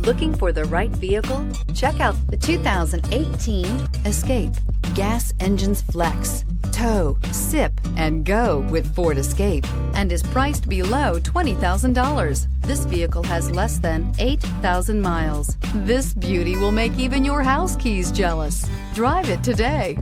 Looking for the right vehicle? Check out the 2018 Escape. Gas engines flex, tow, sip, and go with Ford Escape, and is priced below $20,000. This vehicle has less than 8,000 miles. This beauty will make even your house keys jealous. Drive it today.